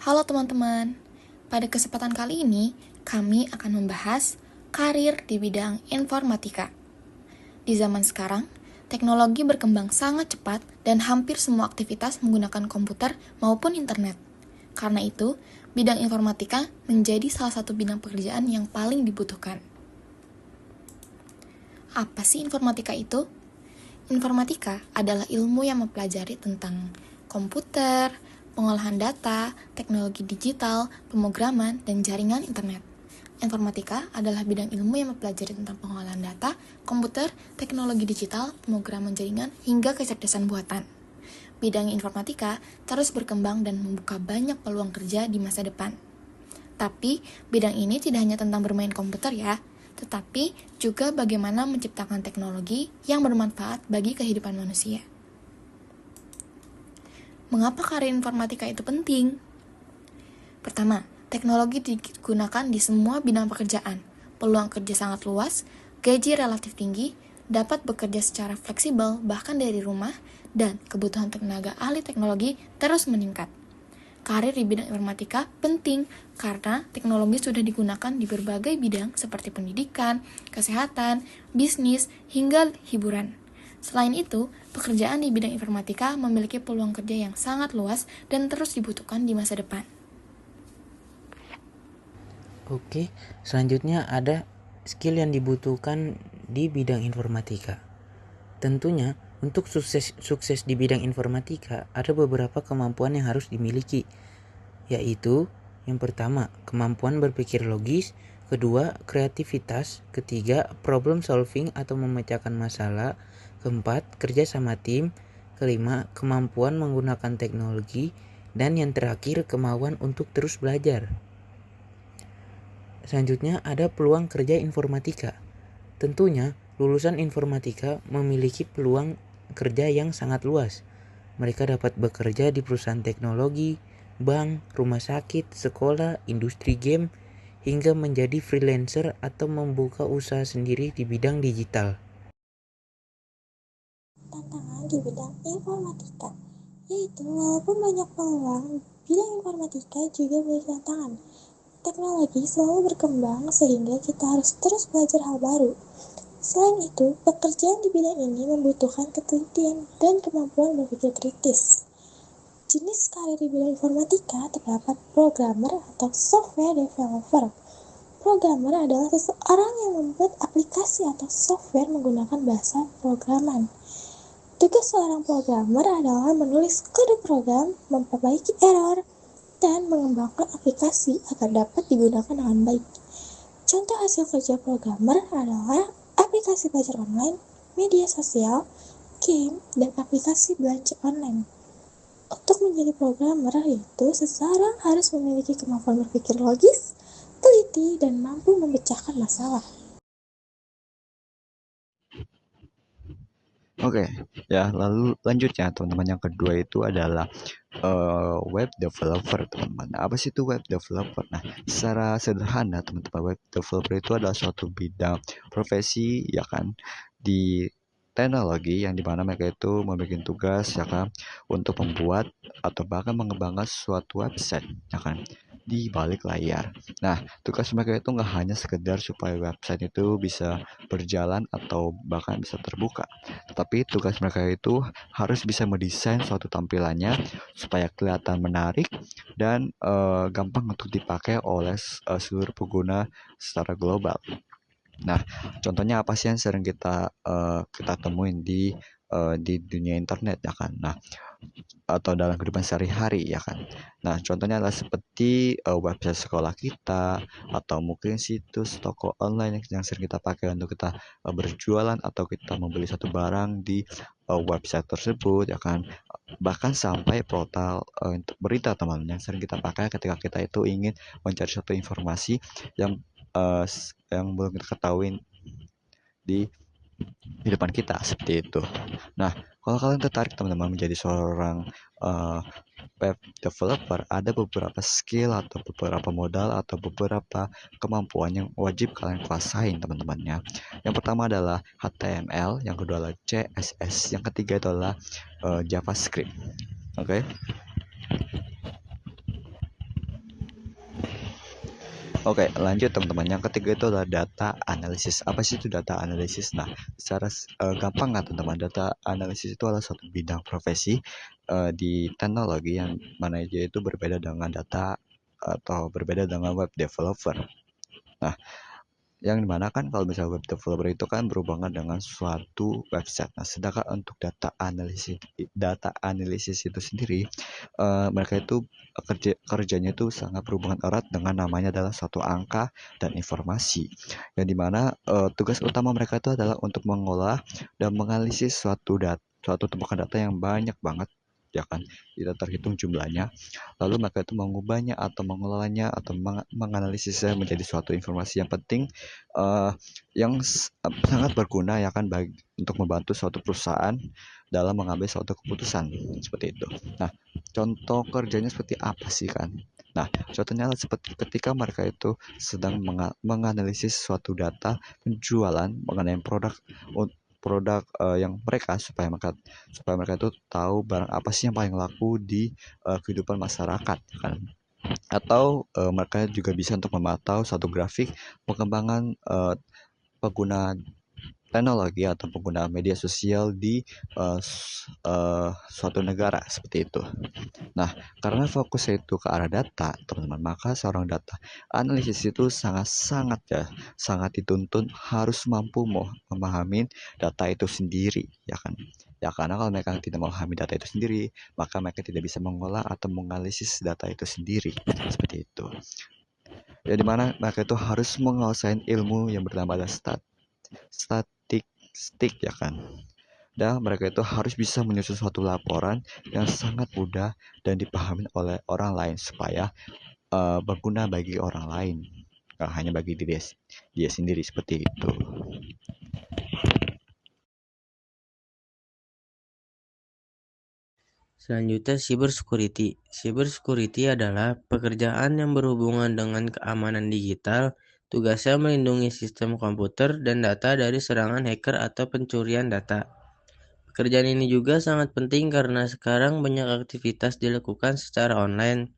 Halo teman-teman, pada kesempatan kali ini kami akan membahas karir di bidang informatika. Di zaman sekarang, teknologi berkembang sangat cepat dan hampir semua aktivitas menggunakan komputer maupun internet. Karena itu, bidang informatika menjadi salah satu bidang pekerjaan yang paling dibutuhkan. Apa sih informatika itu? Informatika adalah ilmu yang mempelajari tentang komputer, pengolahan data, teknologi digital, pemrograman, dan jaringan internet. Informatika adalah bidang ilmu yang mempelajari tentang pengolahan data, komputer, teknologi digital, pemrograman jaringan, hingga kecerdasan buatan. Bidang informatika terus berkembang dan membuka banyak peluang kerja di masa depan. Tapi, bidang ini tidak hanya tentang bermain komputer ya, tetapi juga bagaimana menciptakan teknologi yang bermanfaat bagi kehidupan manusia. Mengapa karir informatika itu penting? Pertama, teknologi digunakan di semua bidang pekerjaan. Peluang kerja sangat luas, gaji relatif tinggi, dapat bekerja secara fleksibel bahkan dari rumah, dan kebutuhan tenaga ahli teknologi terus meningkat. Karir di bidang informatika penting karena teknologi sudah digunakan di berbagai bidang seperti pendidikan, kesehatan, bisnis, hingga hiburan. Selain itu, pekerjaan di bidang informatika memiliki peluang kerja yang sangat luas dan terus dibutuhkan di masa depan. Oke, selanjutnya ada skill yang dibutuhkan di bidang informatika. Tentunya, untuk sukses di bidang informatika, ada beberapa kemampuan yang harus dimiliki, yaitu yang pertama, kemampuan berpikir logis, kedua, kreativitas, ketiga, problem solving atau memecahkan masalah, keempat, kerja sama tim, kelima, kemampuan menggunakan teknologi, dan yang terakhir, kemauan untuk terus belajar. Selanjutnya ada peluang kerja informatika. Tentunya, lulusan informatika memiliki peluang kerja yang sangat luas. Mereka dapat bekerja di perusahaan teknologi, bank, rumah sakit, sekolah, industri game, hingga menjadi freelancer atau membuka usaha sendiri di bidang digital. Tantangan di bidang informatika, yaitu walaupun banyak peluang, bidang informatika juga banyak tantangan. Teknologi selalu berkembang sehingga kita harus terus belajar hal baru. Selain itu, pekerjaan di bidang ini membutuhkan ketelitian dan kemampuan berpikir kritis. Jenis karir di bidang informatika terdapat programmer atau software developer. Programmer adalah seseorang yang membuat aplikasi atau software menggunakan bahasa programan. Tugas seorang programmer adalah menulis kode program, memperbaiki error, dan mengembangkan aplikasi agar dapat digunakan dengan baik. Contoh hasil kerja programmer adalah aplikasi belajar online, media sosial, game, dan aplikasi belanja online. Untuk menjadi programmer itu seseorang harus memiliki kemampuan berpikir logis, teliti, dan mampu memecahkan masalah. Oke, ya lalu lanjutnya teman-teman, yang kedua itu adalah web developer teman-teman. Nah, apa sih itu web developer? Nah, secara sederhana teman-teman, web developer itu adalah suatu bidang profesi ya kan di teknologi yang dimana mereka itu membuat tugas ya kan untuk membuat atau bahkan mengembangkan suatu website ya kan di balik layar. Nah, tugas mereka itu nggak hanya sekedar supaya website itu bisa berjalan atau bahkan bisa terbuka, tetapi tugas mereka itu harus bisa mendesain suatu tampilannya supaya kelihatan menarik dan gampang untuk dipakai oleh seluruh pengguna secara global. Nah, contohnya apa sih yang sering kita temuin di dunia internet ya kan? Nah, atau dalam kehidupan sehari-hari ya kan. Nah, contohnya adalah seperti website sekolah kita atau mungkin situs toko online yang sering kita pakai untuk kita berjualan atau kita membeli satu barang di website tersebut ya kan. Bahkan sampai portal berita teman yang sering kita pakai ketika kita itu ingin mencari suatu informasi yang yang belum kita ketahui di depan kita seperti itu. Nah, kalau kalian tertarik teman-teman menjadi seorang web developer, ada beberapa skill atau beberapa modal atau beberapa kemampuan yang wajib kalian kuasain teman-temannya. Yang pertama adalah HTML, yang kedua adalah CSS, yang ketiga adalah JavaScript. Oke. Oke, lanjut teman-teman. Yang ketiga itu adalah data analisis. Apa sih itu data analisis? Nah, secara gampang nggak teman-teman, data analisis itu adalah suatu bidang profesi di teknologi yang mana aja itu berbeda dengan data atau berbeda dengan web developer. Nah, yang dimana kan kalau misalnya web developer itu kan berhubungan dengan suatu website. Nah, sedangkan untuk data analisis itu sendiri, mereka itu kerjanya itu sangat berhubungan erat dengan namanya adalah suatu angka dan informasi. Yang dimana tugas utama mereka itu adalah untuk mengolah dan menganalisis suatu tumpukan data yang banyak banget, ya kan, tidak terhitung jumlahnya. Lalu mereka itu mengubahnya atau mengolahnya atau menganalisisnya menjadi suatu informasi yang penting, yang sangat berguna, ya kan, untuk membantu suatu perusahaan dalam mengambil suatu keputusan seperti itu. Nah, contoh kerjanya seperti apa sih kan? Nah, contohnya seperti ketika mereka itu sedang menganalisis suatu data penjualan mengenai produk yang mereka supaya mereka itu tahu barang apa sih yang paling laku di kehidupan masyarakat kan, atau mereka juga bisa untuk memantau suatu grafik pengembangan pengguna teknologi atau pengguna media sosial di suatu negara seperti itu. Nah, karena fokusnya itu ke arah data, teman-teman, maka seorang data analisis itu sangat dituntun harus mampu memahami data itu sendiri, ya kan? Ya, karena kalau mereka tidak memahami data itu sendiri, maka mereka tidak bisa mengolah atau menganalisis data itu sendiri, seperti itu. Ya, dimana mereka itu harus menguasai ilmu yang bernama statistik, ya kan? Dan mereka itu harus bisa menyusun suatu laporan yang sangat mudah dan dipahami oleh orang lain supaya berguna bagi orang lain, gak hanya bagi dia sendiri, seperti itu. Selanjutnya, cybersecurity. Cybersecurity adalah pekerjaan yang berhubungan dengan keamanan digital. Tugasnya melindungi sistem komputer dan data dari serangan hacker atau pencurian data. Pekerjaan ini juga sangat penting karena sekarang banyak aktivitas dilakukan secara online.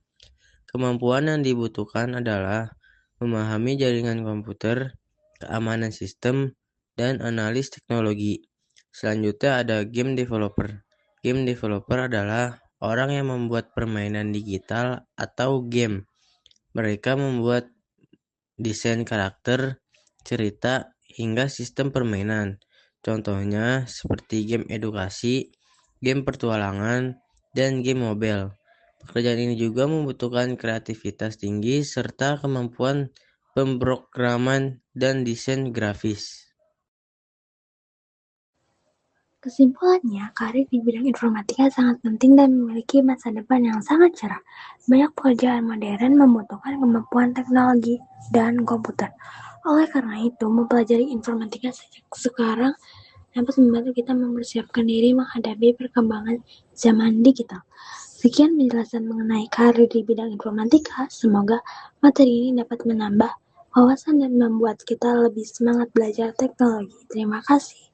Kemampuan yang dibutuhkan adalah memahami jaringan komputer, keamanan sistem, dan analis teknologi. Selanjutnya ada game developer. Game developer adalah orang yang membuat permainan digital atau game. Mereka membuat desain karakter, cerita, hingga sistem permainan. Contohnya seperti game edukasi, game petualangan, dan game mobile. Pekerjaan ini juga membutuhkan kreativitas tinggi serta kemampuan pemrograman dan desain grafis. Kesimpulannya, karir di bidang informatika sangat penting dan memiliki masa depan yang sangat cerah. Banyak pekerjaan modern membutuhkan kemampuan teknologi dan komputer. Oleh karena itu, mempelajari informatika sejak sekarang dapat membantu kita mempersiapkan diri menghadapi perkembangan zaman digital. Sekian penjelasan mengenai karir di bidang informatika. Semoga materi ini dapat menambah wawasan dan membuat kita lebih semangat belajar teknologi. Terima kasih.